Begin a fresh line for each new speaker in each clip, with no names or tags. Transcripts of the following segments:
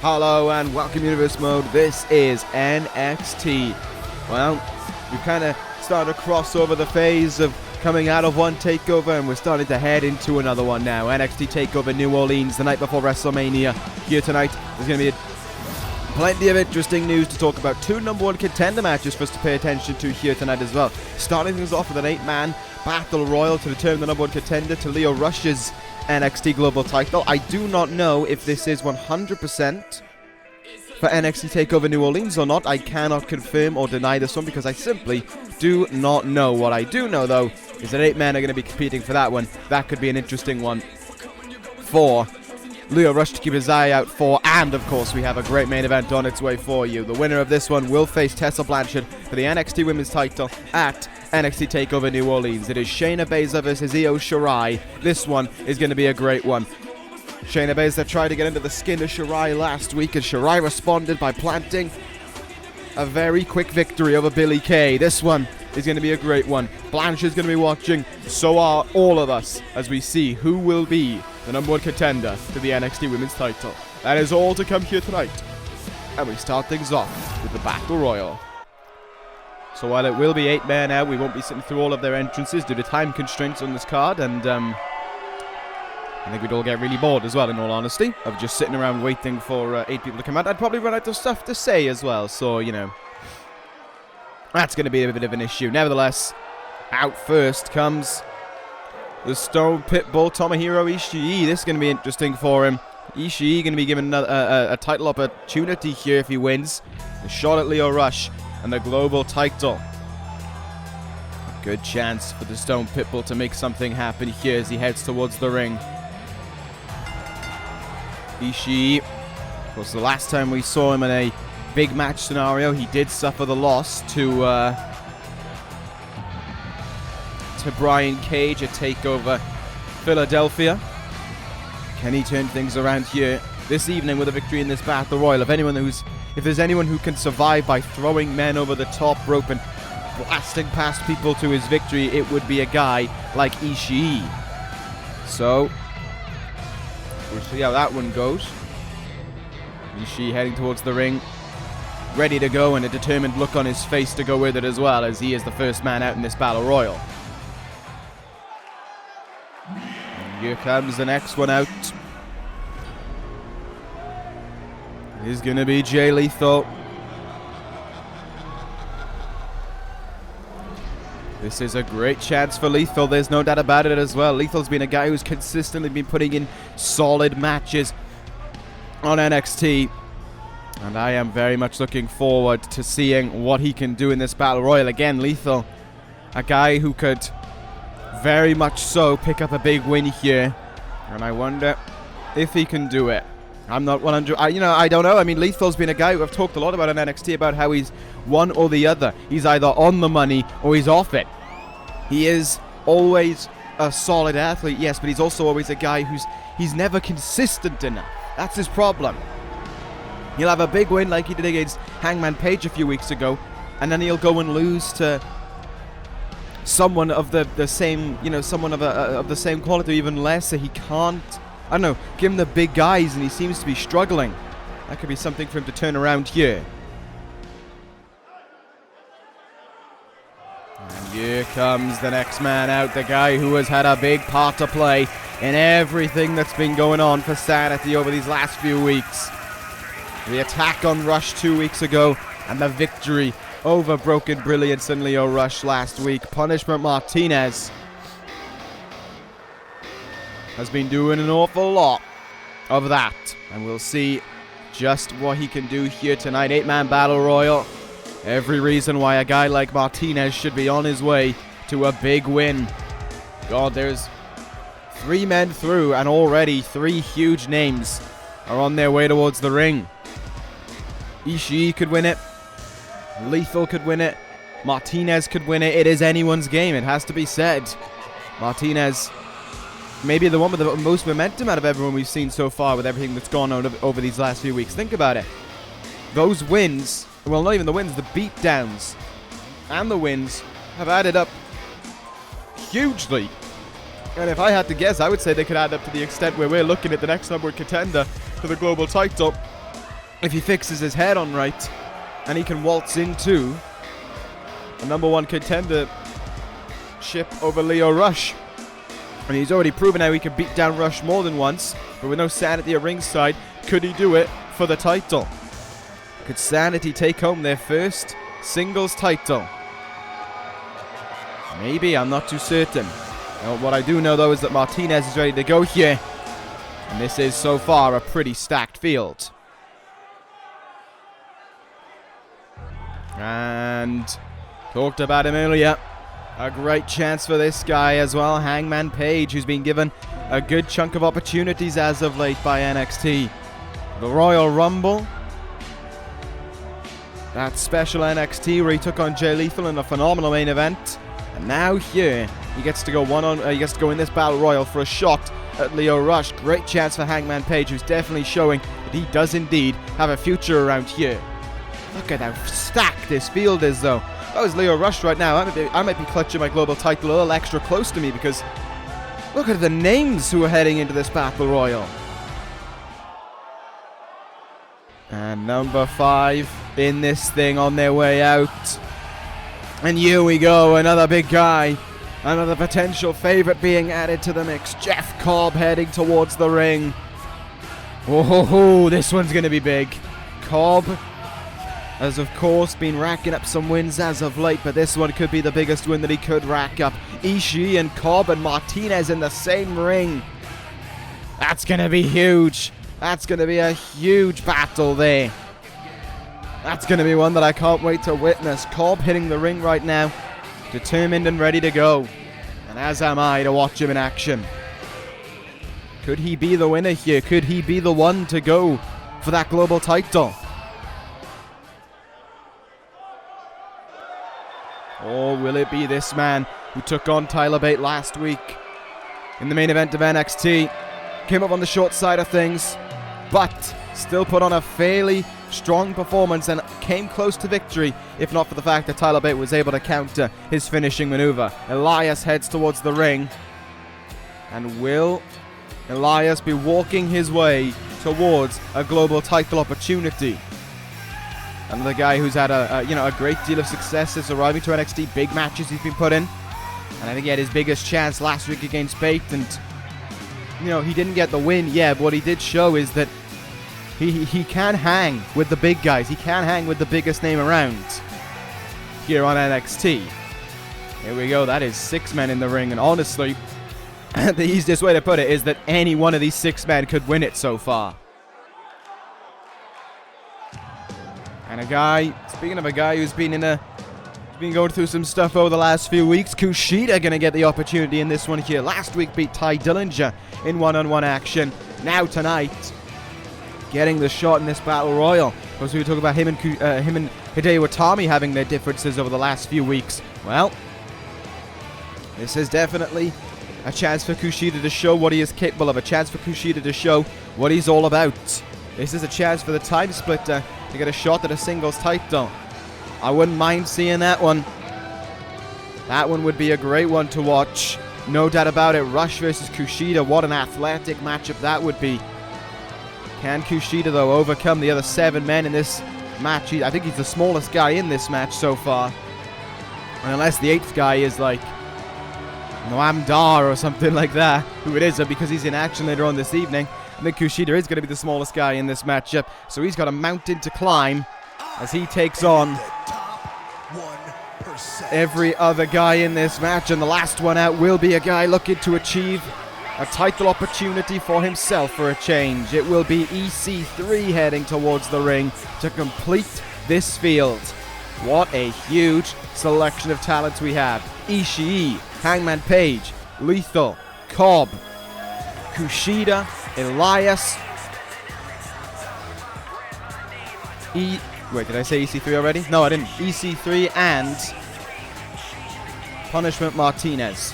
Hello and welcome Universe Mode. This is NXT. Well, we've kind of started to cross over the phase of coming out of one takeover and we're starting to head into another one now. NXT TakeOver New Orleans the night before WrestleMania. Here tonight, there's going to be plenty of interesting news to talk about. Two #1 contender matches for us to pay attention to here tonight as well. Starting things off with an 8-man battle royal to determine the #1 contender to Lio Rush's NXT Global title. I do not know if this is 100% for NXT TakeOver New Orleans or not. I cannot confirm or deny this one because I simply do not know. What I do know, though, is that 8 men are going to be competing for that one. That could be an interesting one for Lio Rush to keep his eye out for. And, of course, we have a great main event on its way for you. The winner of this one will face Tessa Blanchard for the NXT Women's title at NXT TakeOver New Orleans. It is Shayna Baszler versus Io Shirai. This one is going to be a great one. Shayna Baszler tried to get into the skin of Shirai last week, and Shirai responded by planting a very quick victory over Billie Kay. This one is going to be a great one. Blanchard's going to be watching, so are all of us, as we see who will be the #1 contender to the NXT Women's title. That is all to come here tonight. And we start things off with the Battle Royal. So while it will be 8 men out, we won't be sitting through all of their entrances due to time constraints on this card, and I think we'd all get really bored as well, in all honesty, of just sitting around waiting for 8 people to come out. I'd probably run out of stuff to say as well, so, you know, that's going to be a bit of an issue. Nevertheless, out first comes the Stone Pitbull, Tomohiro Ishii. This is going to be interesting for him. Ishii going to be given a title opportunity here if he wins. A shot at Lio Rush and the global title. A good chance for the Stone Pitbull to make something happen here as he heads towards the ring. Ishii, of course, the last time we saw him in a big match scenario, he did suffer the loss to Brian Cage at TakeOver Philadelphia. Can he turn things around here this evening with a victory in this Battle Royal? If there's anyone who can survive by throwing men over the top rope and blasting past people to his victory, it would be a guy like Ishii. So we'll see how that one goes. Ishii heading towards the ring, ready to go, and a determined look on his face to go with it as well, as he is the first man out in this Battle Royal. And here comes the next one out. It is going to be Jay Lethal. This is a great chance for Lethal, there's no doubt about it as well. Lethal's been a guy who's consistently been putting in solid matches on NXT. And I am very much looking forward to seeing what he can do in this Battle Royal. Again, Lethal, a guy who could very much so pick up a big win here. And I wonder if he can do it. I'm not 100. I don't know. I mean, Lethal's been a guy who I've talked a lot about on NXT about how he's one or the other. He's either on the money or he's off it. He is always a solid athlete, yes, but he's also always a guy he's never consistent enough. That's his problem. He'll have a big win like he did against Hangman Page a few weeks ago, and then he'll go and lose to someone of the same, someone of the same quality, even less. So he can't. I don't know, give him the big guys and he seems to be struggling. That could be something for him to turn around here. And here comes the next man out, the guy who has had a big part to play in everything that's been going on for Sanity over these last few weeks. The attack on Rush 2 weeks ago and the victory over Broken Brilliance and Lio Rush last week. Punishment Martinez has been doing an awful lot of that, and we'll see just what he can do here tonight. 8-man Battle Royal. Every reason why a guy like Martinez should be on his way to a big win. God, there's 3 men through, and already 3 huge names are on their way towards the ring. Ishii could win it. Lethal could win it. Martinez could win it. It is anyone's game, it has to be said. Martinez, maybe the one with the most momentum out of everyone we've seen so far with everything that's gone on over these last few weeks. Think about it. Those wins, well, not even the wins, the beatdowns and the wins have added up hugely. And if I had to guess, I would say they could add up to the extent where we're looking at the next #1 contender for the global title if he fixes his head on right, and he can waltz into a #1 contender ship over Lio Rush. And he's already proven how he can beat down Rush more than once, but with no Sanity at ringside, could he do it for the title? Could Sanity take home their first singles title? Maybe, I'm not too certain. What I do know, though, is that Martinez is ready to go here. And this is, so far, a pretty stacked field. And talked about him earlier. A great chance for this guy as well, Hangman Page, who's been given a good chunk of opportunities as of late by NXT. The Royal Rumble. That special NXT where he took on Jay Lethal in a phenomenal main event. And now here, he gets to go he gets to go in this Battle Royal for a shot at Lio Rush. Great chance for Hangman Page, who's definitely showing that he does indeed have a future around here. Look at how stacked this field is, though. If I was Lio Rush right now, I might be clutching my global title a little extra close to me, because look at the names who are heading into this Battle Royal. And number 5 in this thing on their way out. And here we go, another big guy. Another potential favorite being added to the mix. Jeff Cobb heading towards the ring. Oh, this one's going to be big. Cobb has, of course, been racking up some wins as of late, but this one could be the biggest win that he could rack up. Ishii and Cobb and Martinez in the same ring. That's going to be huge. That's going to be a huge battle there. That's going to be one that I can't wait to witness. Cobb hitting the ring right now, determined and ready to go. And as am I to watch him in action. Could he be the winner here? Could he be the one to go for that global title? Or will it be this man who took on Tyler Bate last week in the main event of NXT? Came up on the short side of things, but still put on a fairly strong performance and came close to victory, if not for the fact that Tyler Bate was able to counter his finishing maneuver. Elias heads towards the ring. And will Elias be walking his way towards a global title opportunity? Another guy who's had a great deal of success since arriving to NXT. Big matches he's been put in. And I think he had his biggest chance last week against Bate. And, he didn't get the win, yeah, but what he did show is that he can hang with the big guys. He can hang with the biggest name around here on NXT. Here we go. That is 6 men in the ring. And honestly, the easiest way to put it is that any one of these 6 men could win it so far. And speaking of a guy who's been going through some stuff over the last few weeks, KUSHIDA going to get the opportunity in this one here. Last week beat Ty Dillinger in one-on-one action. Now tonight, getting the shot in this Battle Royal. Because we were talking about him and Hideo Itami having their differences over the last few weeks. Well, this is definitely a chance for KUSHIDA to show what he is capable of. A chance for KUSHIDA to show what he's all about. This is a chance for the Time Splitter to get a shot at a singles title. I wouldn't mind seeing that one. That one would be a great one to watch. No doubt about it. Rush versus KUSHIDA. What an athletic matchup that would be. Can KUSHIDA, though, overcome the other 7 men in this match? I think he's the smallest guy in this match so far. And unless the 8th guy is like Noam Dar or something like that, who it isn't because he's in action later on this evening. I think KUSHIDA is going to be the smallest guy in this matchup. So he's got a mountain to climb as he takes on every other guy in this match. And the last one out will be a guy looking to achieve a title opportunity for himself for a change. It will be EC3 heading towards the ring to complete this field. What a huge selection of talents we have. Ishii, Hangman Page, Lethal, Cobb, KUSHIDA, Elias, wait, did I say EC3 already? No, I didn't. EC3 and Punishment Martinez.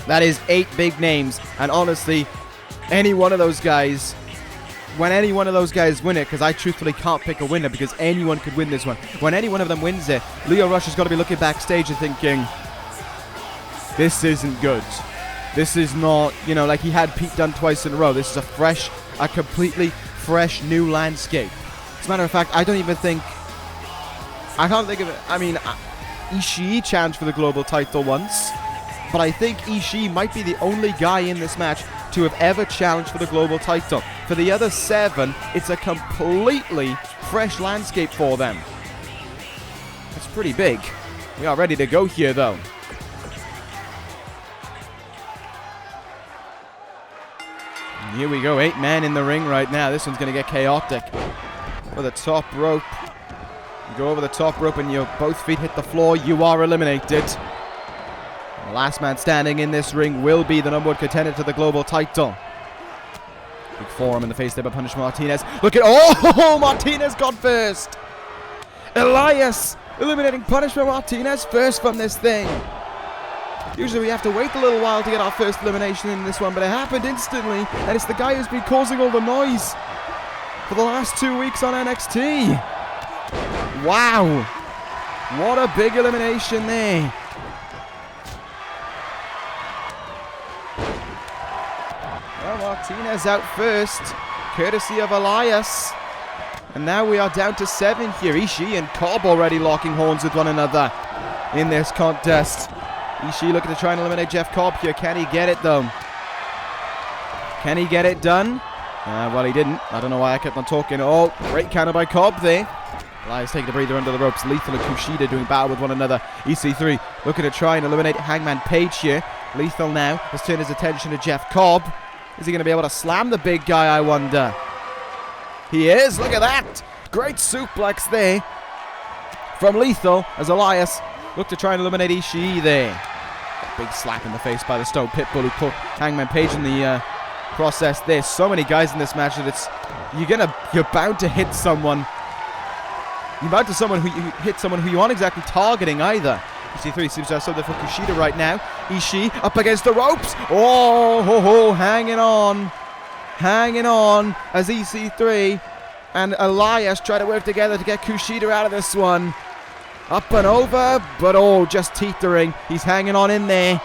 That is 8 big names, and honestly, any one of those guys, when any one of those guys win it, because I truthfully can't pick a winner because anyone could win this one. When any one of them wins it, Lio Rush has got to be looking backstage and thinking, this isn't good. This is not, like he had Pete Dunne twice in a row. This is a completely fresh new landscape. As a matter of fact, I can't think of it. I mean, Ishii challenged for the global title once, but I think Ishii might be the only guy in this match to have ever challenged for the global title. For the other 7, it's a completely fresh landscape for them. That's pretty big. We are ready to go here, though. And here we go, 8 men in the ring right now. This one's going to get chaotic. Over the top rope. You go over the top rope and your both feet hit the floor. You are eliminated. The last man standing in this ring will be the #1 contender to the global title. Big forearm in the face there by Punish Martinez. Look at... Oh! Martinez got first! Elias eliminating Punishment Martinez first from this thing. Usually we have to wait a little while to get our first elimination in this one, but it happened instantly, and it's the guy who's been causing all the noise for the last 2 weeks on NXT. Wow. What a big elimination there. Well, Martinez out first, courtesy of Elias. And now we are down to 7 here. Ishii and Cobb already locking horns with one another in this contest. Ishii looking to try and eliminate Jeff Cobb here. Can he get it, though? Can he get it done? Well, he didn't. I don't know why I kept on talking. Oh, great counter by Cobb there. Elias taking a breather under the ropes. Lethal and KUSHIDA doing battle with one another. EC3 looking to try and eliminate Hangman Page here. Lethal now has turned his attention to Jeff Cobb. Is he going to be able to slam the big guy, I wonder? He is. Look at that. Great suplex there from Lethal as Elias looked to try and eliminate Ishii there. Big slap in the face by the Stone Pitbull who put Hangman Page in the process. There's so many guys in this match that it's you're bound to hit someone. You're bound to hit someone who you aren't exactly targeting either. EC3 seems to have something for KUSHIDA right now. Ishii up against the ropes. Oh, hanging on. Hanging on as EC3 and Elias try to work together to get KUSHIDA out of this one. Up and over, but just teetering. He's hanging on in there.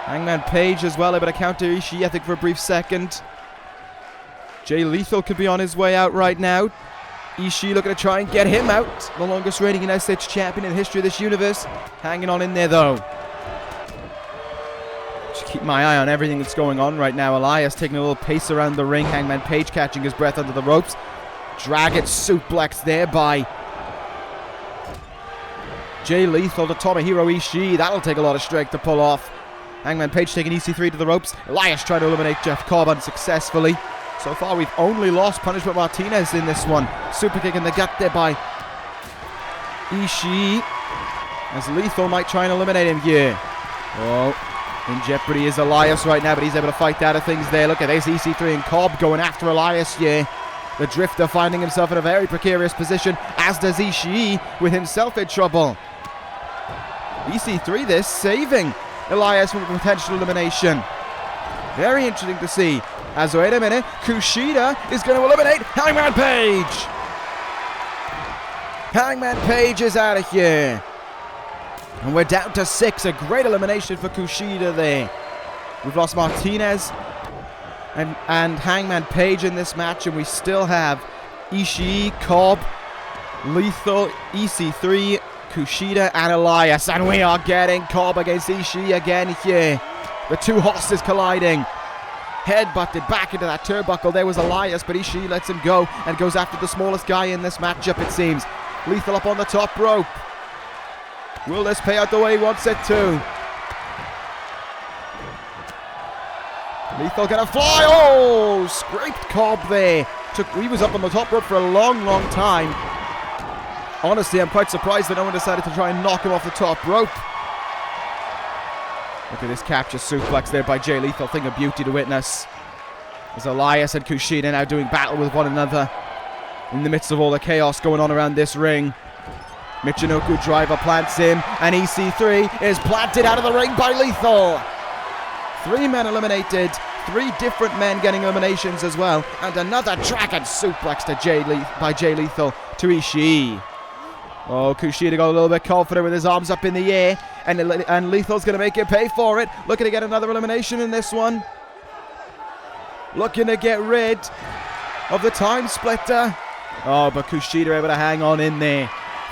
Hangman Page as well, able to counter Ishii, I think, for a brief second. Jay Lethal could be on his way out right now. Ishii looking to try and get him out. The longest reigning United States champion in the history of this universe. Hanging on in there, though. Just keep my eye on everything that's going on right now. Elias taking a little pace around the ring. Hangman Page catching his breath under the ropes. Dragon suplex there by Jay Lethal to Tomohiro Ishii. That'll take a lot of strength to pull off. Hangman Page taking EC3 to the ropes. Elias trying to eliminate Jeff Cobb unsuccessfully. So far we've only lost Punishment Martinez in this one. Super kick in the gut there by Ishii. As Lethal might try and eliminate him here. Oh, in jeopardy is Elias right now, but he's able to fight out of things there. Look at this, EC3 and Cobb going after Elias here. The Drifter finding himself in a very precarious position, as does Ishii with himself in trouble. EC3 this, saving Elias from a potential elimination. Very interesting to see. As wait a minute, KUSHIDA is going to eliminate Hangman Page. Hangman Page is out of here. And we're down to 6. A great elimination for KUSHIDA there. We've lost Martinez and Hangman Page in this match, and we still have Ishii, Cobb, Lethal, EC3, KUSHIDA, and Elias. And we are getting Cobb against Ishii again here. The two horses colliding. Head butted back into that turnbuckle. There was Elias, but Ishii lets him go and goes after the smallest guy in this matchup, it seems. Lethal up on the top rope. Will this pay out the way he wants it to? Lethal gonna fly. Oh, scraped Cobb there. He was up on the top rope for a long, long time. Honestly, I'm quite surprised that no one decided to try and knock him off the top rope. Look at this capture suplex there by Jay Lethal. Thing of beauty to witness. As Elias and KUSHIDA now doing battle with one another in the midst of all the chaos going on around this ring. Michinoku driver plants him, and EC3 is planted out of the ring by Lethal. 3 men eliminated, 3 different men getting eliminations as well, and another dragon suplex to by Jay Lethal to Ishii. Oh, KUSHIDA got a little bit confident with his arms up in the air, and Lethal's going to make him pay for it. Looking to get another elimination in this one. Looking to get rid of the time splitter. Oh, but KUSHIDA able to hang on in there.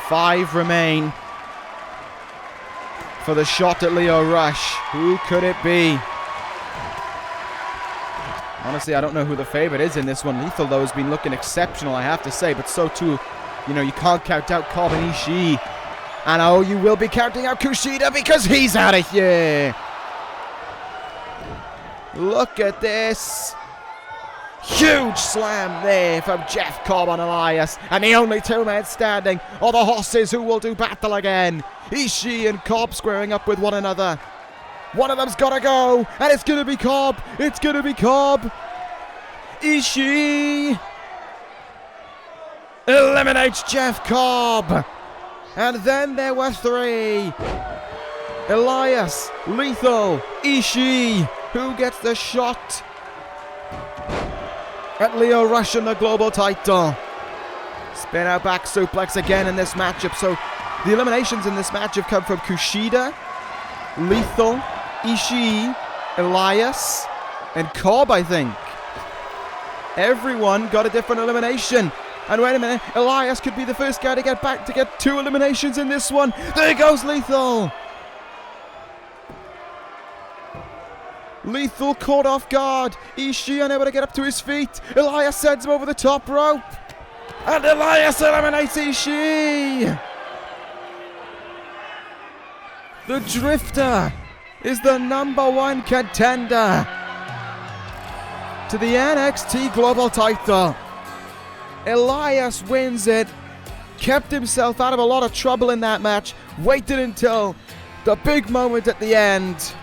5 remain for the shot at Lio Rush. Who could it be? Honestly, I don't know who the favorite is in this one. Lethal, though, has been looking exceptional, I have to say. But so, too, you know, you can't count out Cobb and Ishii. And, oh, you will be counting out KUSHIDA because he's out of here. Look at this. Huge slam there from Jeff Cobb on Elias. And the only 2 men standing are the horses who will do battle again. Ishii and Cobb squaring up with one another. One of them's got to go. And it's going to be Cobb. It's going to be Cobb. Ishii eliminates Jeff Cobb. And then there were 3. Elias, Lethal, Ishii. Who gets the shot at Lio Rush in the global title? Spin out back suplex again in this matchup. So the eliminations in this match have come from KUSHIDA, Lethal, Ishii, Elias, and Cobb, I think. Everyone got a different elimination. And wait a minute, Elias could be the first guy to get back to get 2 eliminations in this one. There goes Lethal. Lethal caught off guard. Ishii unable to get up to his feet. Elias sends him over the top rope. And Elias eliminates Ishii. The Drifter is the #1 contender to the NXT Global title. Elias wins it. Kept himself out of a lot of trouble in that match. Waited until the big moment at the end.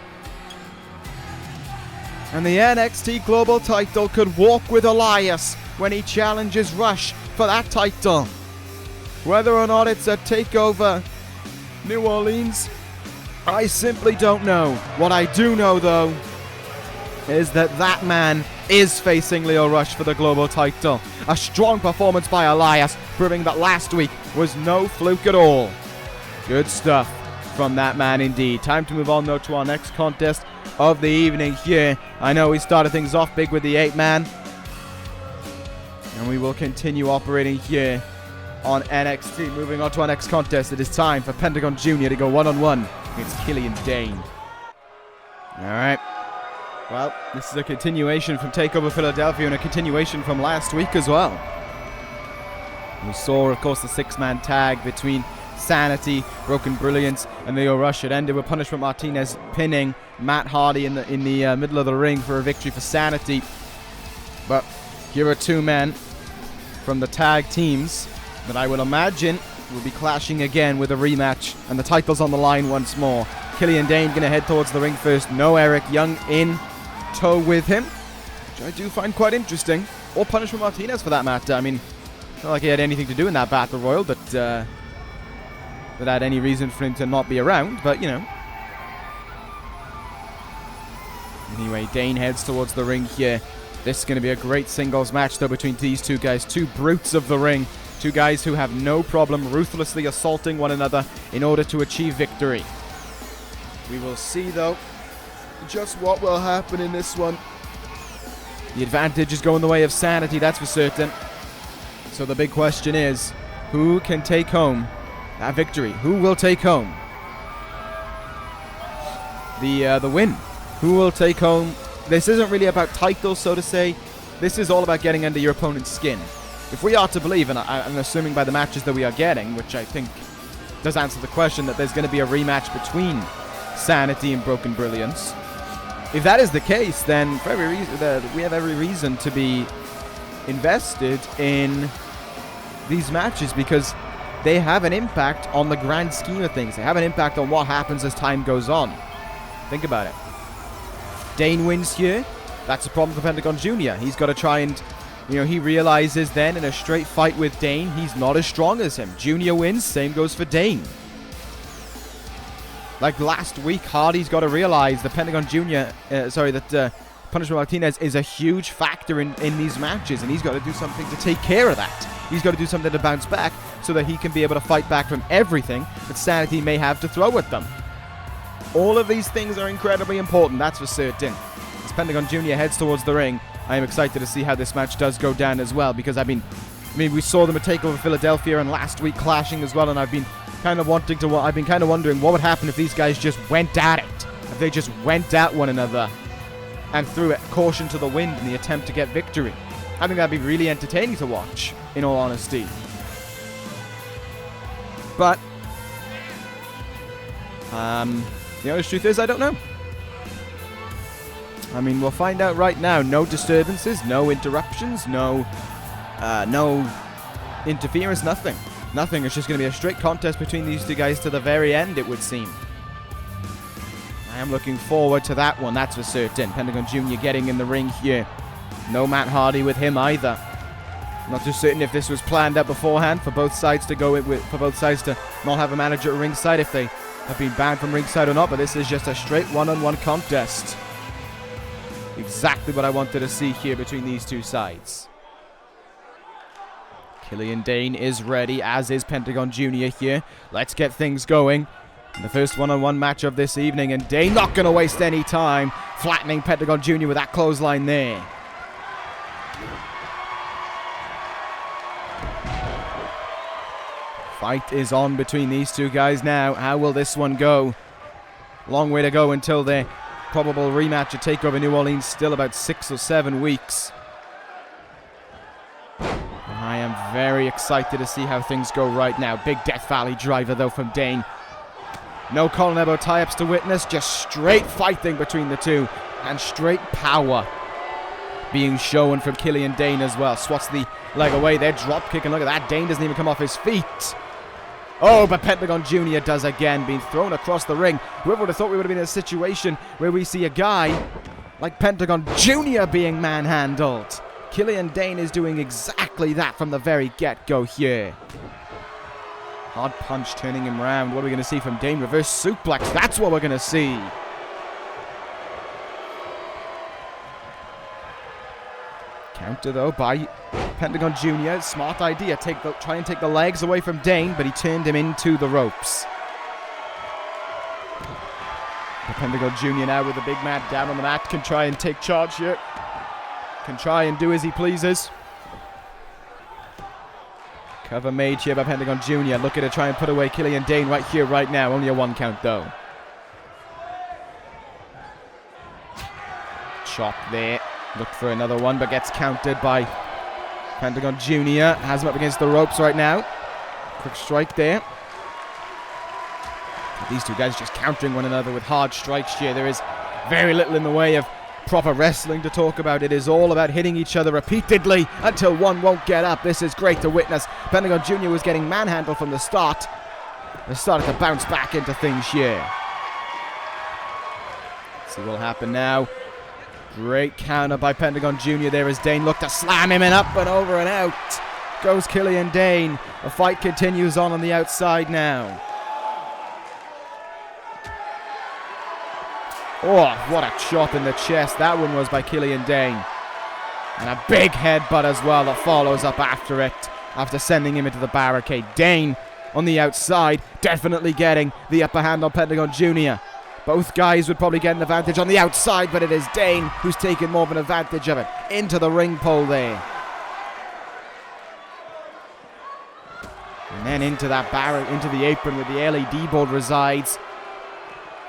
And the NXT Global title could walk with Elias when he challenges Rush for that title. Whether or not it's a TakeOver New Orleans, I simply don't know. What I do know, though, is that that man is facing Lio Rush for the global title. A strong performance by Elias, proving that last week was no fluke at all. Good stuff from that man indeed. Time to move on, though, to our next contest of the evening here. I know we started things off big with the 8-man. And we will continue operating here on NXT. Moving on to our next contest, it is time for Pentagon Jr. to go one-on-one against Killian Dain. Alright. Well, this is a continuation from TakeOver Philadelphia and a continuation from last week as well. We saw, of course, the 6-man tag between Sanity, Broken Brilliance, and Lio Rush. It ended with Punishment Martinez pinning Matt Hardy in the middle of the ring for a victory for Sanity. But here are 2 men from the tag teams that I will imagine will be clashing again with a rematch, and the title's on the line once more. Killian Dain going to head towards the ring first. No Eric Young in tow with him, which I do find quite interesting. Or Punishment Martinez for that matter. I mean, it's not like he had anything to do in that Battle Royal that had any reason for him to not be around, but you know. Anyway, Dain heads towards the ring here. This is going to be a great singles match, though, between these 2 guys. 2 brutes of the ring. 2 guys who have no problem ruthlessly assaulting one another in order to achieve victory. We will see, though, just what will happen in this one. The advantage is going the way of Sanity, that's for certain. So the big question is, who can take home that victory? Who will take home the win? Who will take home? This isn't really about titles, so to say. This is all about getting under your opponent's skin. If we are to believe, and I'm assuming by the matches that we are getting, which I think does answer the question, that there's going to be a rematch between Sanity and Broken Brilliance. If that is the case, then for every reason, we have every reason to be invested in these matches, because they have an impact on the grand scheme of things. They have an impact on what happens as time goes on. Think about it. Dain wins here. That's a problem for Pentagon Jr. He's got to try and, you know, he realizes then in a straight fight with Dain, he's not as strong as him. Junior wins, same goes for Dain. Like last week, Hardy's got to realize that Pentagon Jr., that Punishment Martinez is a huge factor in these matches, and he's got to do something to take care of that. He's got to do something to bounce back so that he can be able to fight back from everything that Sanity may have to throw at them. All of these things are incredibly important, that's for certain. As Pentagon Jr. heads towards the ring, I am excited to see how this match does go down as well, because I mean, we saw them take over Philadelphia and last week clashing as well, and I've been kind of wondering what would happen if these guys just went at it. If they just went at one another and threw it caution to the wind in the attempt to get victory. I think that'd be really entertaining to watch, in all honesty. But the honest truth is, I don't know. I mean, we'll find out right now. No disturbances, no interruptions, no interference, nothing. Nothing. It's just going to be a straight contest between these two guys to the very end, it would seem. I am looking forward to that one, that's for certain. Pentagon Jr. getting in the ring here. No Matt Hardy with him either. Not too certain if this was planned out beforehand for both sides to not have a manager at ringside, if they have been banned from ringside or not, but this is just a straight one-on-one contest. Exactly what I wanted to see here between these two sides. Killian Dain is ready, as is Pentagon Jr. here. Let's get things going. In the first one-on-one match of this evening, and Dain not going to waste any time, flattening Pentagon Jr. with that clothesline there. Fight is on between these two guys now. How will this one go? Long way to go until their probable rematch at TakeOver New Orleans, still about 6 or 7 weeks. I am very excited to see how things go right now. Big Death Valley driver though from Dain. No collar and elbow tie-ups to witness, just straight fighting between the two, and straight power being shown from Killian Dain as well. Swats the leg away there, drop kick, and look at that, Dain doesn't even come off his feet. Oh, but Pentagon Jr. does again, being thrown across the ring. Whoever would have thought we would have been in a situation where we see a guy like Pentagon Jr. being manhandled. Killian Dain is doing exactly that from the very get-go here. Hard punch turning him around. What are we going to see from Dain? Reverse suplex. That's what we're going to see. Counter though by Pentagon Jr. Smart idea. Try and take the legs away from Dain, but he turned him into the ropes. The Pentagon Jr. now with the big man down on the mat can try and take charge here. Can try and do as he pleases. Cover made here by Pentagon Jr. Looking to try and put away Killian Dain right here, right now. Only a 1 count though. Chop there. Looked for another one, but gets countered by Pentagon Jr. Has him up against the ropes right now. Quick strike there. These two guys just countering one another with hard strikes here. There is very little in the way of proper wrestling to talk about. It is all about hitting each other repeatedly until one won't get up. This is great to witness. Pentagon Jr. was getting manhandled from the start. They started to bounce back into things here. Let's see what will happen now. Great counter by Pentagon Jr. there as Dain looked to slam him, and up and over and out goes Killian Dain. The fight continues on the outside now. Oh, what a chop in the chest that one was by Killian Dain. And a big headbutt as well that follows up after it, after sending him into the barricade. Dain on the outside, definitely getting the upper hand on Pentagon Jr. Both guys would probably get an advantage on the outside, but it is Dain who's taken more of an advantage of it. Into the ring pole there. And then into that into the apron where the LED board resides.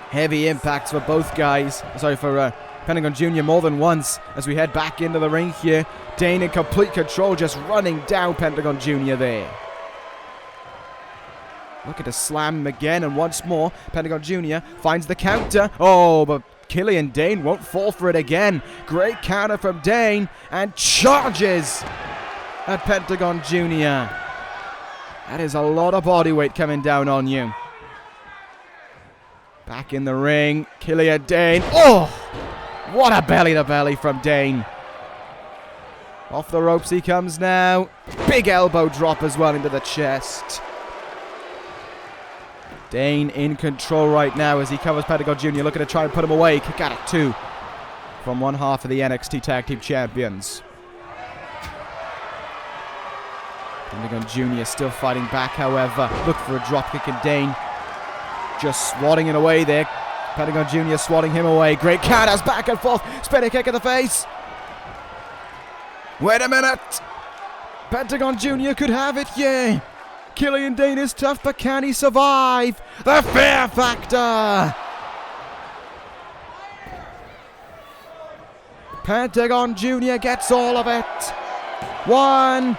Heavy impacts for both guys. Sorry, for Pentagon Jr. more than once as we head back into the ring here. Dain in complete control, just running down Pentagon Jr. there. Looking to slam him again, and once more, Pentagon Jr. finds the counter. Oh, but Killian Dain won't fall for it again. Great counter from Dain, and charges at Pentagon Jr. That is a lot of body weight coming down on you. Back in the ring, Killian Dain. Oh, what a belly-to-belly from Dain. Off the ropes he comes now. Big elbow drop as well into the chest. Dain in control right now as he covers Pentagon Jr. Looking to try and put him away. Kick out at 2 from one half of the NXT Tag Team Champions. Pentagon Jr. still fighting back, however. Look for a drop kick, and Dain just swatting it away there. Pentagon Jr. swatting him away. Great counters back and forth. Spinning kick in the face. Wait a minute. Pentagon Jr. could have it, yeah. Killian Dain is tough, but can he survive? The fear factor. Pentagon Jr. gets all of it. 1,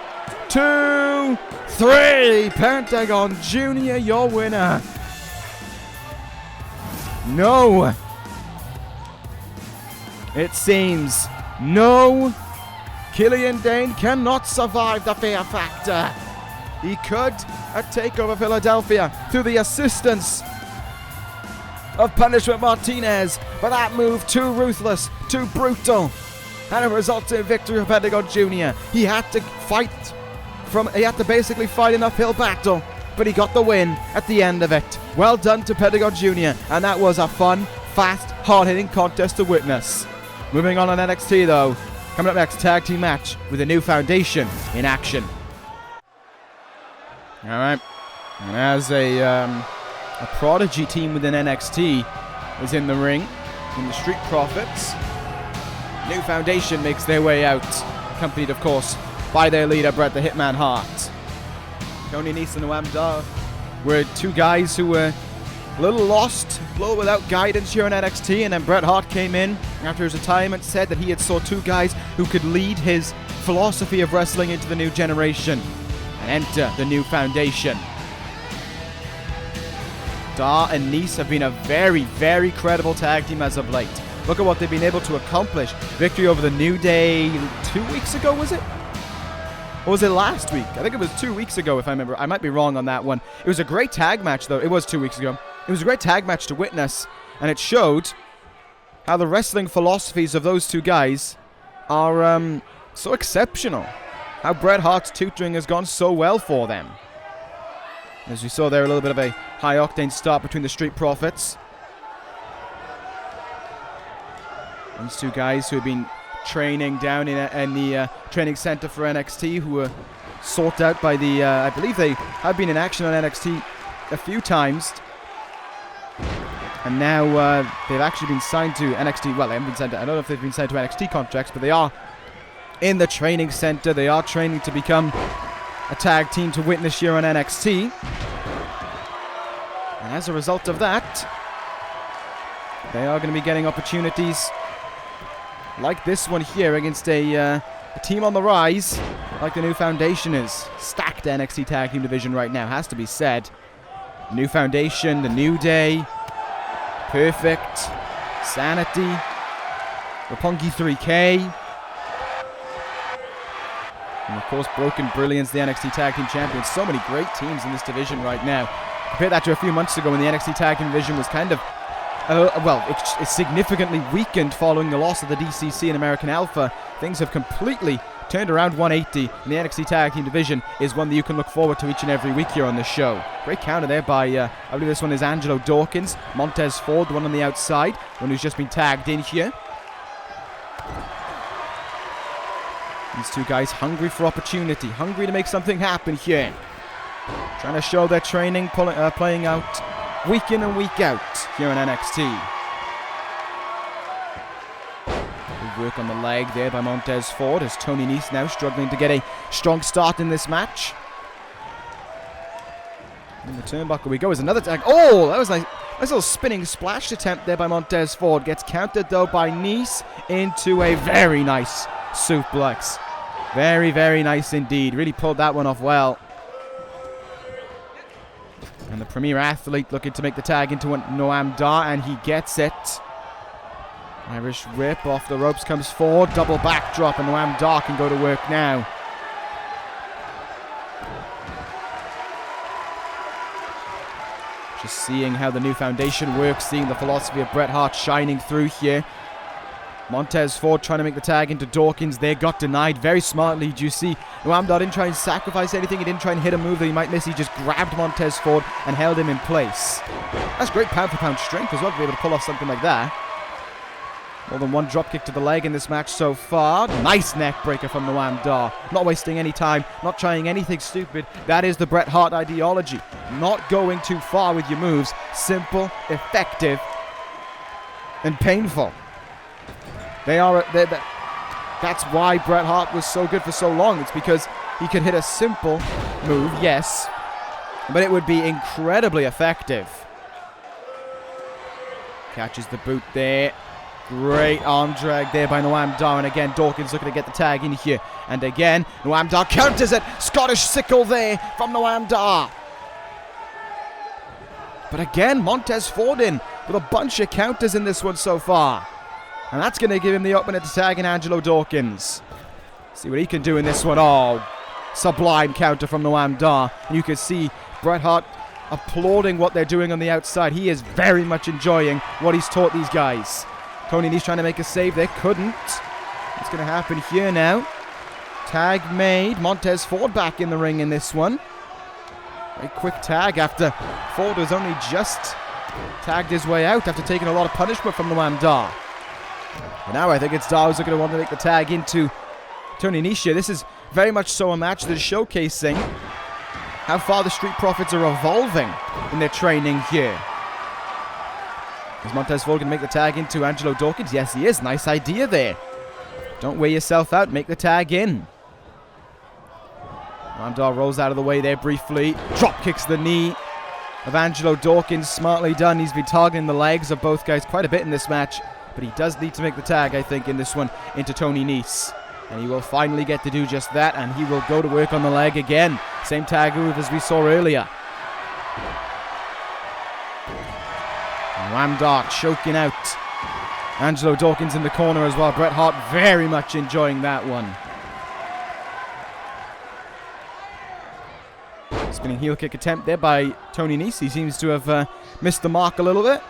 2, 3. Pentagon Jr., your winner. No. It seems no. Killian Dain cannot survive the fear factor. He could at TakeOver Philadelphia through the assistance of Punishment Martinez, but that move too ruthless, too brutal, and it resulted in victory for Pentagon Jr. He had to basically fight an uphill battle, but he got the win at the end of it. Well done to Pentagon Jr., and that was a fun, fast, hard-hitting contest to witness. Moving on NXT though, coming up next, tag team match with a new foundation in action. Alright, and as a prodigy team within NXT is in the ring, in the Street Profits, new foundation makes their way out, accompanied of course by their leader Bret the Hitman Hart. Tony Nese and Noam Dar were two guys who were a little lost, a little without guidance here in NXT, and then Bret Hart came in after his retirement, said that he had saw two guys who could lead his philosophy of wrestling into the new generation and enter the new foundation. Dar and Nese have been a very, very credible tag team as of late. Look at what they've been able to accomplish. Victory over the New Day 2 weeks ago, was it? Or was it last week? I think it was 2 weeks ago, if I remember. I might be wrong on that one. It was a great tag match, though. It was 2 weeks ago. It was a great tag match to witness, and it showed how the wrestling philosophies of those two guys are so exceptional. How Bret Hart's tutoring has gone so well for them. As we saw there, a little bit of a high-octane start between the Street Profits. These two guys who have been training down in the training center for NXT, who were sought out by the, I believe they have been in action on NXT a few times. And now they've actually been signed to NXT. Well, they haven't been signed to, I don't know if they've been signed to NXT contracts, but they are in the training center. They are training to become a tag team to witness here on NXT. And as a result of that, they are going to be getting opportunities like this one here against a team on the rise, like the new foundation is. Stacked NXT tag team division right now, has to be said. New foundation, the New Day, Perfect, Sanity, Roppongi 3K, and of course Broken Brilliance, the NXT tag team champions. So many great teams in this division right now. Compare that to a few months ago when the NXT tag team division was kind of it's significantly weakened following the loss of the DCC and American Alpha. Things have completely turned around 180, and the NXT tag team division is one that you can look forward to each and every week here on this show. Great counter there by, I believe this one is Angelo Dawkins. Montez Ford, the one on the outside, one who's just been tagged in here. These two guys hungry for opportunity, hungry to make something happen here. Trying to show their training, playing out week in and week out here in NXT. Good work on the leg there by Montez Ford, as Tony Nese now struggling to get a strong start in this match. In the turnbuckle we go, as another tag. Oh, that was nice. Nice little spinning splash attempt there by Montez Ford. Gets countered though by Nese into a very nice suplex. Very, very nice indeed. Really pulled that one off well. And the premier athlete looking to make the tag into Noam Dar, and he gets it. Irish whip off the ropes comes forward. Double backdrop, and Noam Dar can go to work now. Just seeing how the new foundation works, seeing the philosophy of Bret Hart shining through here. Montez Ford trying to make the tag into Dawkins. There, got denied very smartly. Do you see? Noam Dar didn't try and sacrifice anything. He didn't try and hit a move that he might miss. He just grabbed Montez Ford and held him in place. That's great pound-for-pound strength as well to be able to pull off something like that. More than one dropkick to the leg in this match so far. Nice neck breaker from Noam Dar. Not wasting any time, not trying anything stupid. That is the Bret Hart ideology. Not going too far with your moves. Simple, effective, and painful. That's why Bret Hart was so good for so long. It's because he could hit a simple move, yes, but it would be incredibly effective. Catches the boot there. Great arm drag there by Noam Dar. And again, Dawkins looking to get the tag in here. And again, Noam Dar counters it. Scottish sickle there from Noam Dar. But again, Montez Ford in with a bunch of counters in this one so far. And that's going to give him the opener to tag in Angelo Dawkins. See what he can do in this one. Oh, sublime counter from Noam Dar. And you can see Bret Hart applauding what they're doing on the outside. He is very much enjoying what he's taught these guys. Tony Nese trying to make a save there. Couldn't. What's going to happen here now? Tag made. Montez Ford back in the ring in this one. A quick tag after Ford was only just tagged his way out after taking a lot of punishment from Noam Dar. And now I think it's Dar who's going to want to make the tag into Tony Nese. This is very much so a match that is showcasing how far the Street Profits are evolving in their training here. Is Montez Ford going to make the tag into Angelo Dawkins? Yes, he is. Nice idea there. Don't wear yourself out. Make the tag in. Dar rolls out of the way there briefly. Drop kicks the knee of Angelo Dawkins. Smartly done. He's been targeting the legs of both guys quite a bit in this match. But he does need to make the tag, I think, in this one into Tony Nese. And he will finally get to do just that. And he will go to work on the leg again. Same tag move as we saw earlier. Noam Dar choking out Angelo Dawkins in the corner as well. Bret Hart very much enjoying that one. Spinning heel kick attempt there by Tony Nese. He seems to have missed the mark a little bit.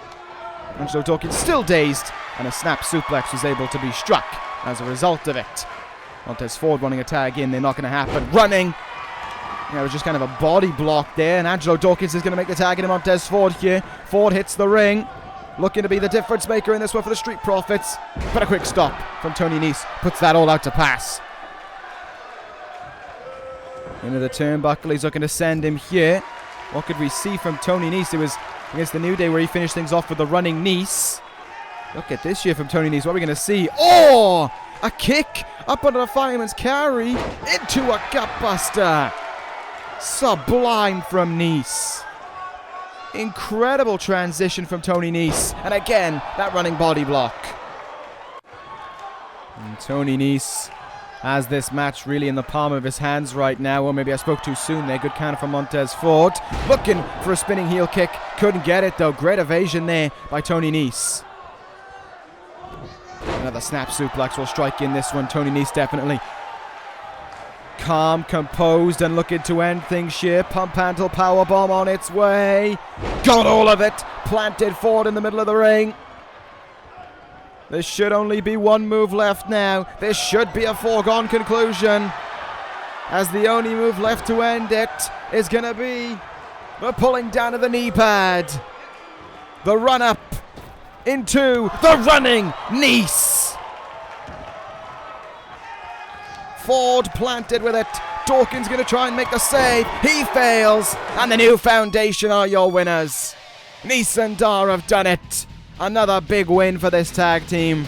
Angelo Dawkins still dazed, and a snap suplex was able to be struck as a result of it. Montez Ford wanting a tag in. They're not going to happen. Running. Yeah, it was just kind of a body block there, and Angelo Dawkins is going to make the tag into Montez Ford here. Ford hits the ring, looking to be the difference maker in this one for the Street Profits. But a quick stop from Tony Nese puts that all out to pass. Into the turnbuckle, he's looking to send him here. What could we see from Tony Nese? It was against the New Day where he finished things off with the running Nese. Look at this here from Tony Nese. What are we going to see? Oh! A kick up under the fireman's carry into a gutbuster. Sublime from Nese. Incredible transition from Tony Nese. And again, that running body block. And Tony Nese has this match really in the palm of his hands right now. Or maybe I spoke too soon there. Good counter from Montez Ford. Looking for a spinning heel kick. Couldn't get it though. Great evasion there by Tony Nese. Another snap suplex will strike in this one. Tony Nese definitely calm, composed, and looking to end things here. Pump handle powerbomb on its way. Got all of it. Planted forward in the middle of the ring. There should only be one move left now. This should be a foregone conclusion, as the only move left to end it is going to be the pulling down of the knee pad. The run up into the running Nese. Ford planted with it. Dawkins going to try and make the save. He fails. And the New Foundation are your winners. Nese and Dar have done it. Another big win for this tag team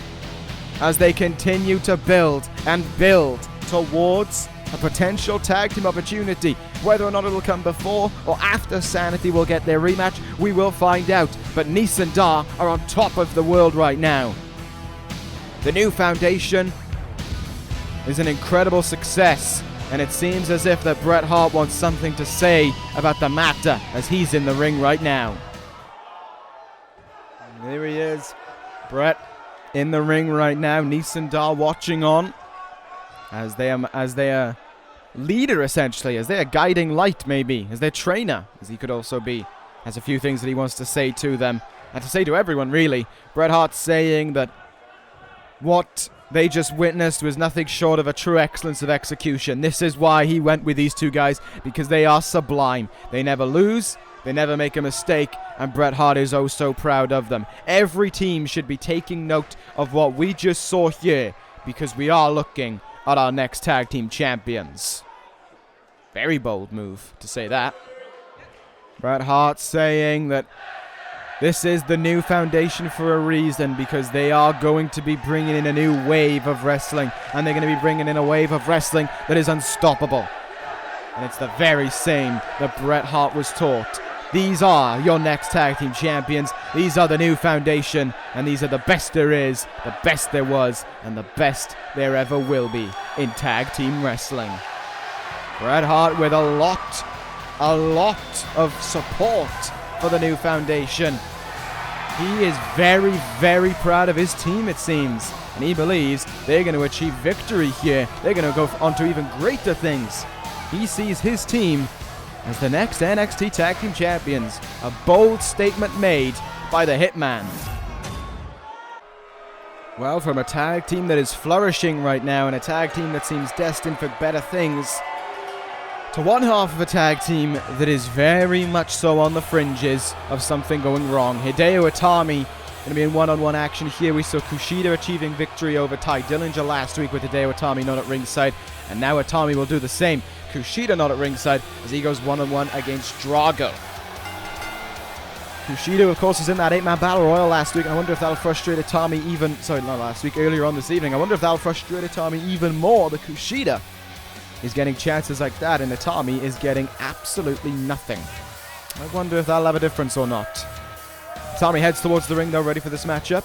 as they continue to build and build towards a potential tag team opportunity. Whether or not it'll come before or after Sanity will get their rematch, we will find out. But Nese and Dar are on top of the world right now. The New Foundation is an incredible success, and it seems as if that Bret Hart wants something to say about the matter as he's in the ring right now. And there he is, Bret in the ring right now. Nese and Dar watching on as their leader, essentially, as their guiding light, maybe, as their trainer, as he could also be. Has a few things that he wants to say to them, and to say to everyone, really. Bret Hart saying that what they just witnessed was nothing short of a true excellence of execution. This is why he went with these two guys, because they are sublime. They never lose, they never make a mistake, and Bret Hart is oh so proud of them. Every team should be taking note of what we just saw here, because we are looking at our next tag team champions. Very bold move to say that. Bret Hart saying that This is the new foundation for a reason, because they are going to be bringing in a new wave of wrestling, and they're going to be bringing in a wave of wrestling that is unstoppable. And it's the very same that Bret Hart was taught. These are your next tag team champions. These are the new foundation, and these are the best there is, the best there was, and the best there ever will be in tag team wrestling. Bret Hart with a lot of support for the new foundation. He is very, very proud of his team, it seems, and he believes they're going to achieve victory here. They're going to go on to even greater things. He sees his team as the next NXT Tag Team Champions. A bold statement made by the Hitman. Well, from a tag team that is flourishing right now, and a tag team that seems destined for better things, to one half of a tag team that is very much so on the fringes of something going wrong. Hideo Itami going to be in one-on-one action here. We saw KUSHIDA achieving victory over Ty Dillinger last week with Hideo Itami not at ringside, and now Itami will do the same. KUSHIDA not at ringside as he goes one-on-one against Drago. KUSHIDA, of course, was in that 8-man battle royal last week. I wonder if that'll frustrate Itami even... Sorry, not last week, earlier on this evening. I wonder if that'll frustrate Itami even more. The KUSHIDA is getting chances like that, and Itami is getting absolutely nothing. I wonder if that'll have a difference or not. Itami heads towards the ring, though, ready for this matchup.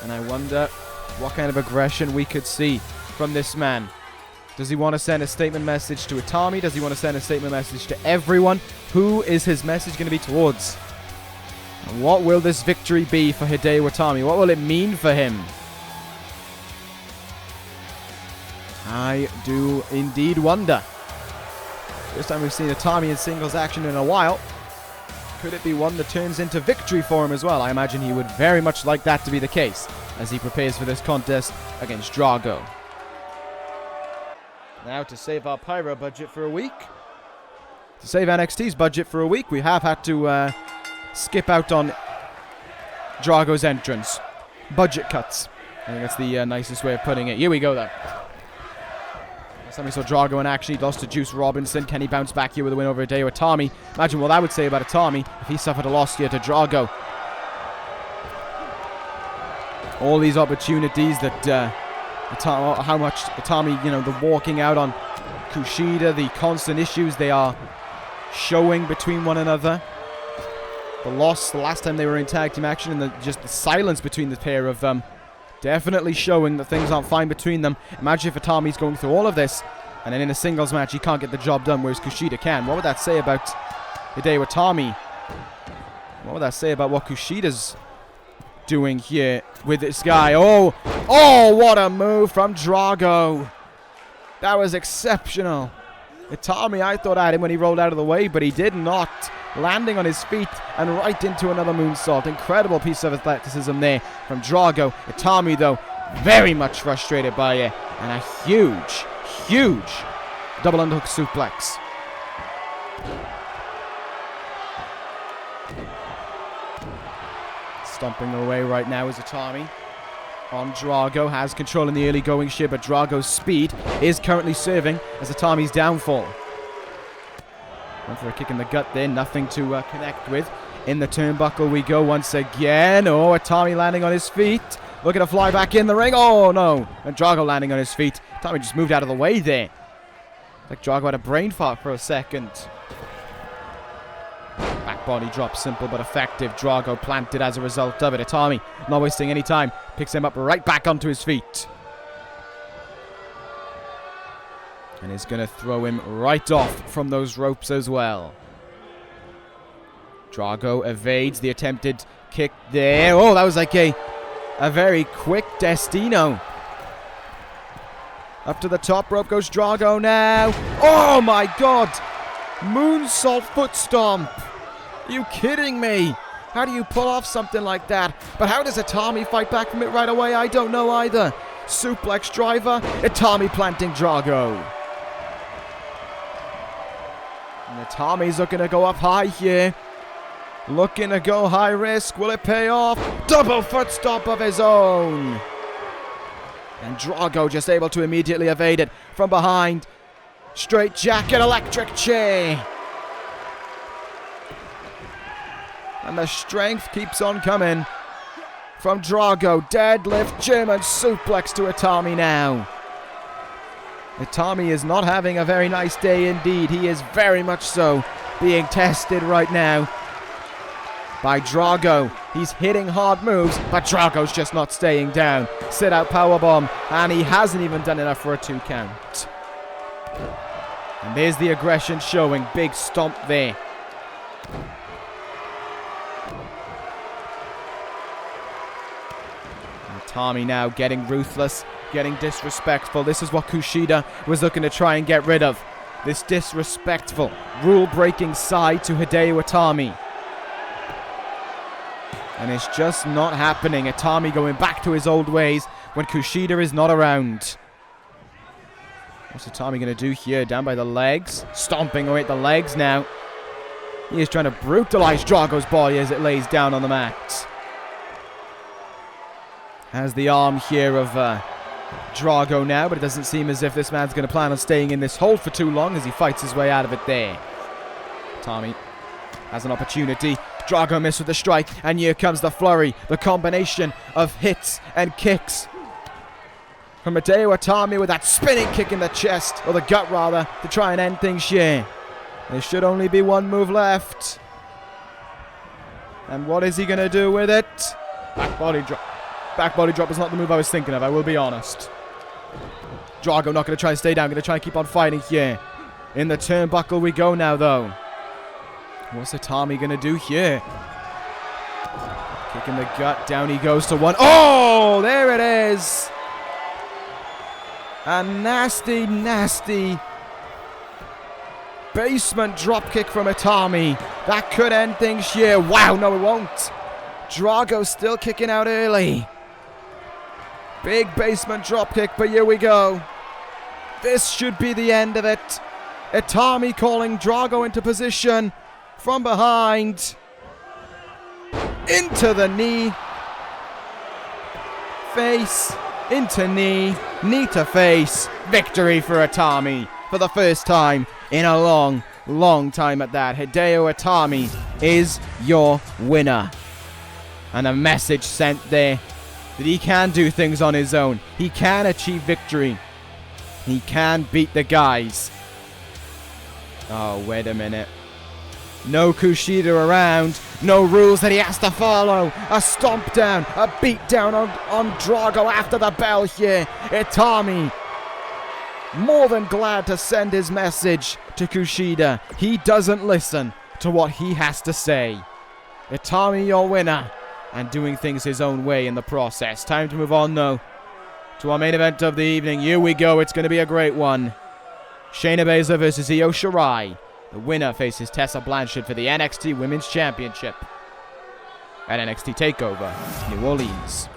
And I wonder what kind of aggression we could see from this man. Does he want to send a statement message to Itami? Does he want to send a statement message to everyone? Who is his message going to be towards? And what will this victory be for Hideo Itami? What will it mean for him? I do indeed wonder. First time we've seen Itami in singles action in a while. Could it be one that turns into victory for him as well? I imagine he would very much like that to be the case as he prepares for this contest against Drago. Now, to save our Pyro budget for a week, to save NXT's budget for a week, we have had to skip out on Drago's entrance. Budget cuts. I think that's the nicest way of putting it. Here we go, then. Last time we saw Drago in action, he lost to Juice Robinson. Can he bounce back here with a win over Hideo Itami? Imagine what that would say about Itami if he suffered a loss here to Drago. All these opportunities that... how much Itami, the walking out on KUSHIDA, the constant issues they are showing between one another. The loss the last time they were in tag team action, and just the silence between the pair of them, definitely showing that things aren't fine between them. Imagine if Itami's going through all of this, and then in a singles match he can't get the job done, whereas KUSHIDA can. What would that say about Hideo Itami? What would that say about what KUSHIDA's doing here with this guy? Oh, what a move from Drago. That was exceptional. Itami, I thought, had him when he rolled out of the way, but he did not. Landing on his feet and right into another moonsault. Incredible piece of athleticism there from Drago. Itami, though, very much frustrated by it. And a huge double underhook suplex. Stomping away right now is Itami on Drago. Has control in the early going here, but Drago's speed is currently serving as Itami's downfall. Went for a kick in the gut there. Nothing to connect with. In the turnbuckle we go once again. Oh, Itami landing on his feet. Looking to fly back in the ring. Oh, no. And Drago landing on his feet. Itami just moved out of the way there. Like Drago had a brain fart for a second. Back body drop, simple but effective. Drago planted as a result of it. Itami not wasting any time. Picks him up right back onto his feet. And is going to throw him right off from those ropes as well. Drago evades the attempted kick there. Oh, that was like a very quick Destino. Up to the top rope goes Drago now. Oh my god! Moonsault foot stomp. Are you kidding me? How do you pull off something like that? But how does Itami fight back from it right away? I don't know either. Suplex driver. Itami planting Drago. And Itami's looking to go up high here. Looking to go high risk. Will it pay off? Double foot stomp of his own. And Drago just able to immediately evade it from behind. Straight jacket, electric chair. And the strength keeps on coming from Drago. Deadlift, German suplex to Itami now. Itami is not having a very nice day indeed. He is very much so being tested right now by Drago. He's hitting hard moves, but Drago's just not staying down. Sit out powerbomb, and he hasn't even done enough for a 2 count. And there's the aggression showing. Big stomp there. Itami now getting ruthless, getting disrespectful. This is what KUSHIDA was looking to try and get rid of. This disrespectful, rule-breaking side to Hideo Itami. And it's just not happening. Itami going back to his old ways when KUSHIDA is not around. What's Itami going to do here? Down by the legs. Stomping away at the legs now. He is trying to brutalize Drago's body as it lays down on the mat. Has the arm here of Drago now, but it doesn't seem as if this man's going to plan on staying in this hold for too long as he fights his way out of it there. Itami has an opportunity. Drago missed with the strike, and here comes the flurry. The combination of hits and kicks from Hideo Itami with that spinning kick in the chest, or the gut rather, to try and end things here. There should only be one move left. And what is he going to do with it? Back body drop. Back body drop is not the move I was thinking of, I will be honest. Drago not going to try and stay down, going to try and keep on fighting here. In the turnbuckle we go now, though. What's Itami going to do here? Kick in the gut, down he goes to one. Oh, there it is. A nasty, nasty basement dropkick from Itami. That could end things here. Wow, no it won't. Drago still kicking out early. Big basement dropkick, but here we go. This should be the end of it. Itami calling Drago into position from behind. Into the knee. Face into knee. Knee to face. Victory for Itami for the first time in a long, long time at that. Hideo Itami is your winner. And a message sent there that he can do things on his own. He can achieve victory. He can beat the guys. Oh, wait a minute. No KUSHIDA around. No rules that he has to follow. A stomp down. A beat down on Drago after the bell here. Itami more than glad to send his message to KUSHIDA. He doesn't listen to what he has to say. Itami, your winner. And doing things his own way in the process. Time to move on, though, to our main event of the evening. Here we go. It's going to be a great one. Shayna Baszler versus Io Shirai. The winner faces Tessa Blanchard for the NXT Women's Championship at NXT TakeOver New Orleans.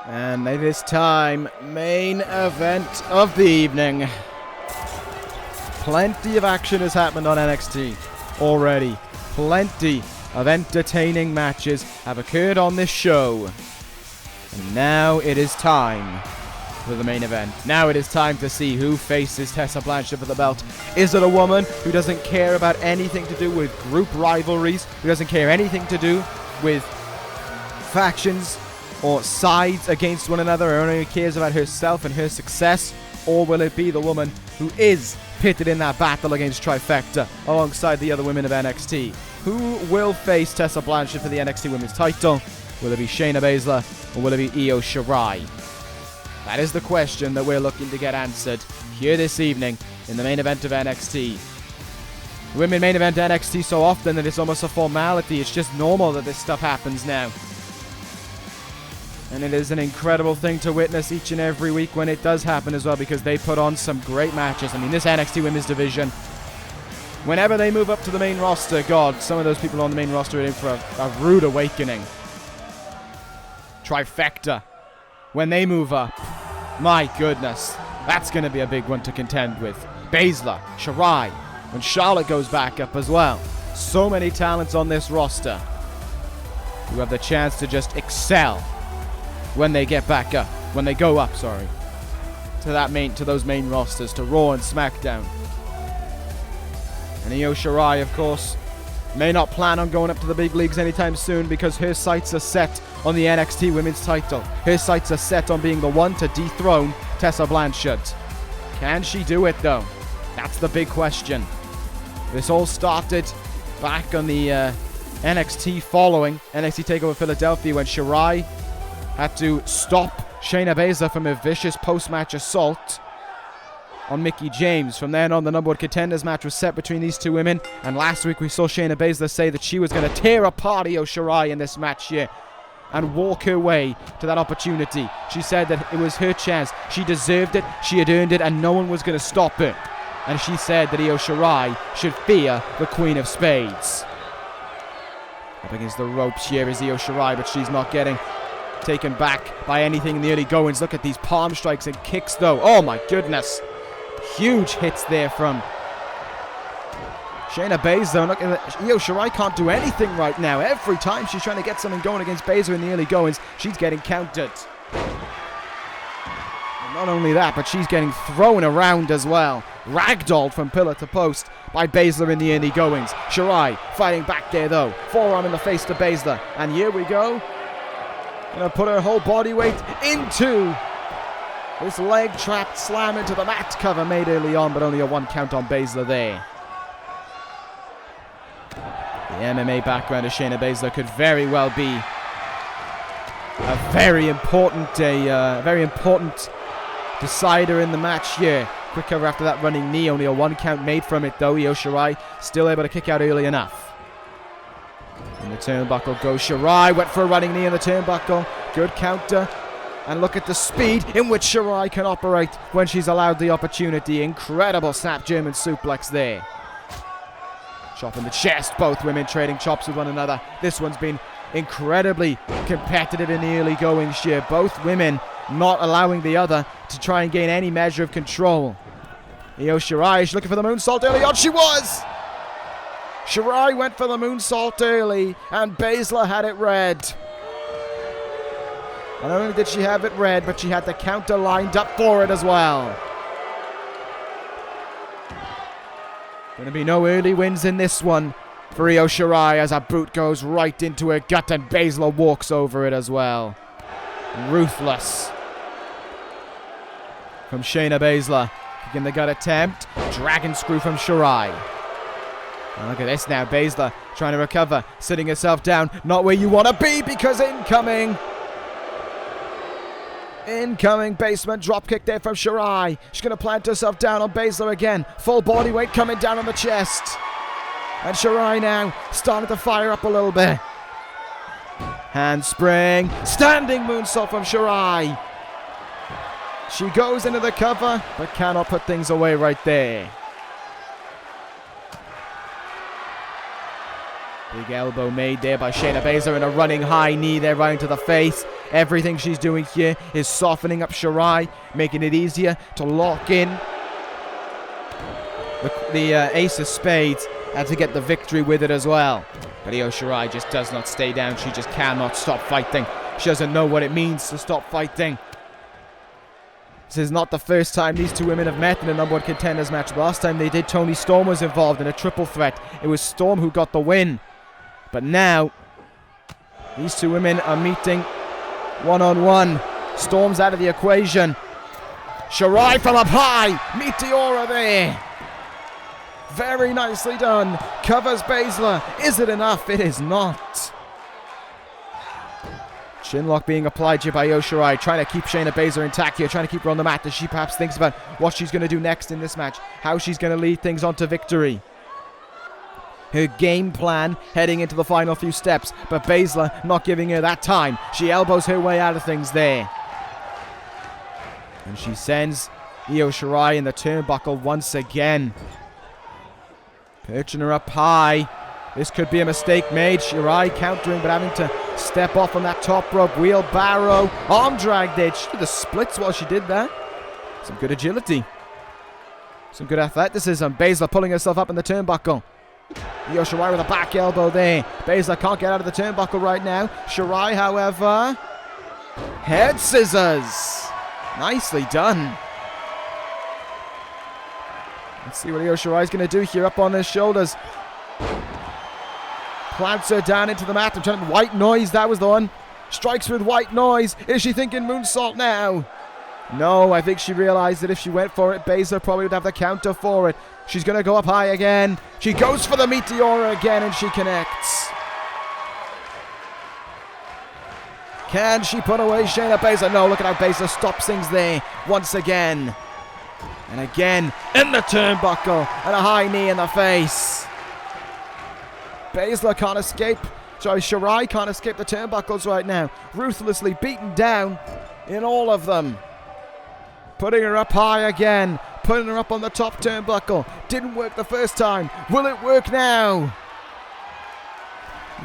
And it is time. Main event of the evening. Plenty of action has happened on NXT already. Plenty of entertaining matches have occurred on this show. And now it is time for the main event. Now it is time to see who faces Tessa Blanchard for the belt. Is it a woman who doesn't care about anything to do with group rivalries, who doesn't care anything to do with factions or sides against one another, or only cares about herself and her success? Or will it be the woman who is pitted in that battle against Trifecta alongside the other women of NXT? Who will face Tessa Blanchard for the NXT Women's title? Will it be Shayna Baszler or will it be Io Shirai? That is the question that we're looking to get answered here this evening in the main event of NXT. Women main event NXT so often that it's almost a formality. It's just normal that this stuff happens now. And it is an incredible thing to witness each and every week when it does happen as well, because they put on some great matches. I mean, this NXT Women's division, whenever they move up to the main roster, God, some of those people on the main roster are in for a rude awakening. Trifecta, when they move up, my goodness, that's going to be a big one to contend with. Baszler, Shirai, when Charlotte goes back up as well. So many talents on this roster who have the chance to just excel when they get back up, when they go up, to those main rosters, to Raw and SmackDown. And Io Shirai, of course, may not plan on going up to the big leagues anytime soon because her sights are set on the NXT Women's title. Her sights are set on being the one to dethrone Tessa Blanchard. Can she do it, though? That's the big question. This all started back on the NXT following NXT TakeOver Philadelphia when Shirai had to stop Shayna Baszler from a vicious post-match assault on Mickie James. From then on, the number one contenders match was set between these two women, and last week we saw Shayna Baszler say that she was going to tear apart Io Shirai in this match here and walk her way to that opportunity. She said that it was her chance. She deserved it, she had earned it, and no one was going to stop her. And she said that Io Shirai should fear the Queen of Spades. Up against the ropes here is Io Shirai, but she's not getting taken back by anything in the early goings. Look at these palm strikes and kicks, though. Oh my goodness. Huge hits there from Shayna Baszler. Look at Io Shirai can't do anything right now. Every time she's trying to get something going against Baszler in the early goings, she's getting countered. And not only that, but she's getting thrown around as well. Ragdolled from pillar to post by Baszler in the early goings. Shirai fighting back there, though. Forearm in the face to Baszler. And here we go. Gonna put her whole body weight into this leg trap slam into the mat cover made early on, but only a 1 count on Baszler there. The MMA background of Shayna Baszler could very well be a very important decider in the match here. Quick cover after that running knee, only a 1 count made from it though. Io Shirai still able to kick out early enough. In the turnbuckle goes Shirai, went for a running knee in the turnbuckle. Good counter. And look at the speed in which Shirai can operate when she's allowed the opportunity. Incredible snap German suplex there. Chop in the chest, both women trading chops with one another. This one's been incredibly competitive in the early goings here. Both women not allowing the other to try and gain any measure of control. Io Shirai, she's looking for the moonsault early on. She was! Shirai went for the moonsault early, and Baszler had it read. Not only did she have it read, but she had the counter lined up for it as well. Going to be no early wins in this one for Io Shirai as a boot goes right into her gut and Baszler walks over it as well. Ruthless from Shayna Baszler. Again, the gut attempt. Dragon screw from Shirai. And look at this now. Baszler trying to recover. Sitting herself down. Not where you want to be because incoming. Incoming basement dropkick there from Shirai. She's going to plant herself down on Baszler again. Full body weight coming down on the chest. And Shirai now starting to fire up a little bit. Handspring. Standing moonsault from Shirai. She goes into the cover, but cannot put things away right there. Big elbow made there by Shayna Baszler and a running high knee there right into the face. Everything she's doing here is softening up Shirai, making it easier to lock in the ace of spades and to get the victory with it as well. But Io Shirai just does not stay down. She just cannot stop fighting. She doesn't know what it means to stop fighting. This is not the first time these two women have met in a number one contenders match. The last time they did, Toni Storm was involved in a triple threat. It was Storm who got the win. But now, these two women are meeting one-on-one. Storm's out of the equation. Shirai from up high. Meteora there. Very nicely done. Covers Baszler. Is it enough? It is not. Chinlock being applied here by Io Shirai, trying to keep Shayna Baszler intact here, trying to keep her on the mat as she perhaps thinks about what she's going to do next in this match, how she's going to lead things on to victory. Her game plan heading into the final few steps, but Baszler not giving her that time. She elbows her way out of things there. And she sends Io Shirai in the turnbuckle once again. Perching her up high. This could be a mistake made. Shirai countering, but having to step off on that top rope. Wheelbarrow. Arm drag there. She did the splits while she did that. Some good agility. Some good athleticism. Baszler pulling herself up in the turnbuckle. Io Shirai with a back elbow there. Baszler can't get out of the turnbuckle right now. Shirai, however, head scissors. Nicely done. Let's see what Io Shirai's going to do here up on his shoulders. Plants her down into the mat. I'm trying to... White noise, that was the one. Strikes with white noise. Is she thinking moonsault now? No, I think she realized that if she went for it, Baszler probably would have the counter for it. She's going to go up high again. She goes for the Meteora again, and she connects. Can she put away Shayna Baszler? No, look at how Baszler stops things there once again. And again, in the turnbuckle, and a high knee in the face. Baszler can't escape. Sorry, Shirai can't escape the turnbuckles right now. Ruthlessly beaten down in all of them. Putting her up high again. Putting her up on the top turnbuckle. Didn't work the first time. Will it work now?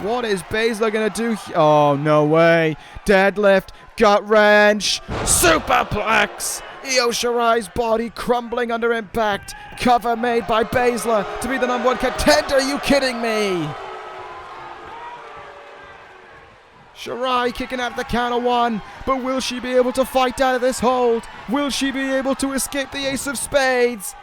What is Baszler going to do? Oh, no way. Deadlift. Gut wrench. Superplex. Io Shirai's body crumbling under impact. Cover made by Baszler to be the #1 contender. Are you kidding me? Shirai kicking out of the counter one, but will she be able to fight out of this hold? Will she be able to escape the ace of spades?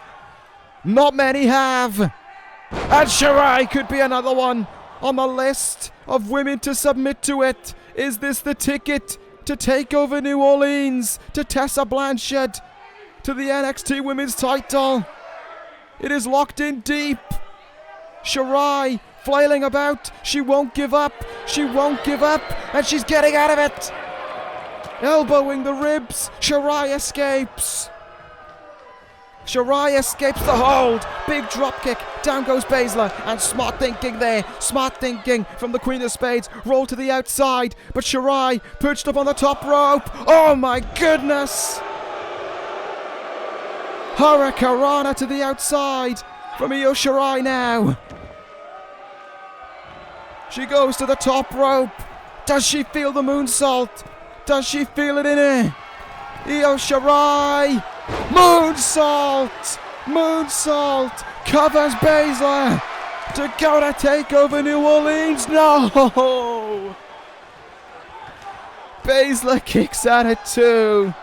Not many have. And Shirai could be another one on the list of women to submit to it. Is this the ticket to take over New Orleans, to Tessa Blanchard, to the NXT Women's title? It is locked in deep. Shirai flailing about. She won't give up. She won't give up. And she's getting out of it. Elbowing the ribs. Shirai escapes. Shirai escapes the hold. Big drop kick. Down goes Baszler. And smart thinking there. Smart thinking from the Queen of Spades. Roll to the outside. But Shirai perched up on the top rope. Oh my goodness. Hurricanrana to the outside from Io Shirai now. She goes to the top rope. Does she feel the moonsault? Does she feel it in her? Io Shirai. Moonsault. Moonsault. Covers Baszler. To go to take over New Orleans. No. Baszler kicks at it too.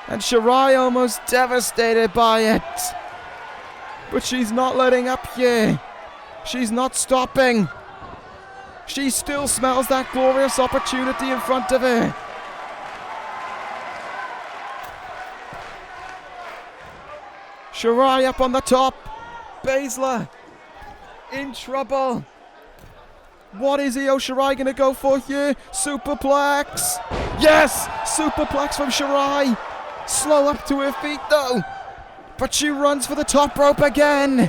And Shirai almost devastated by it. But she's not letting up here. She's not stopping. She still smells that glorious opportunity in front of her. Shirai up on the top. Baszler in trouble. What is Io Shirai going to go for here? Superplex. Yes! Superplex from Shirai. Slow up to her feet though. But she runs for the top rope again.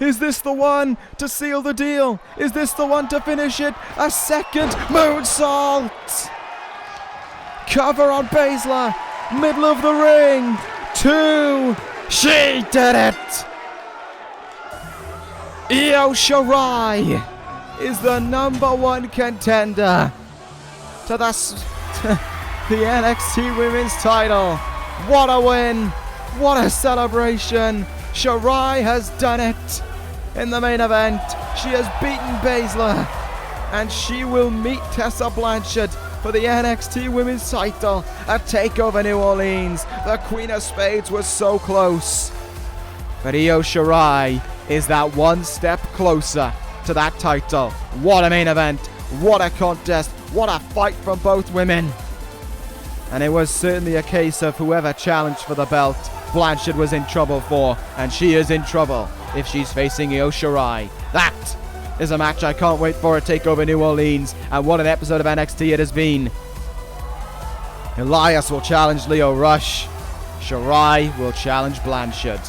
Is this the one to seal the deal? Is this the one to finish it? A second moonsault. Cover on Baszler. Middle of the ring. 2. She did it. Io Shirai is the #1 contender to the NXT Women's title. What a win. What a celebration. Shirai has done it in the main event. She has beaten Baszler. And she will meet Tessa Blanchard for the NXT Women's title at TakeOver New Orleans. The Queen of Spades was so close. But Io Shirai is that one step closer to that title. What a main event. What a contest. What a fight from both women. And it was certainly a case of whoever challenged for the belt, Blanchard was in trouble for, and she is in trouble if she's facing Io Shirai. That is a match I can't wait for at TakeOver New Orleans, and what an episode of NXT it has been. Elias will challenge Lio Rush. Shirai will challenge Blanchard.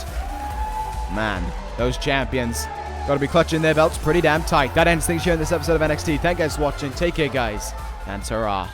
Man, those champions got to be clutching their belts pretty damn tight. That ends things here in this episode of NXT. Thank you guys for watching. Take care, guys, and ta-ra.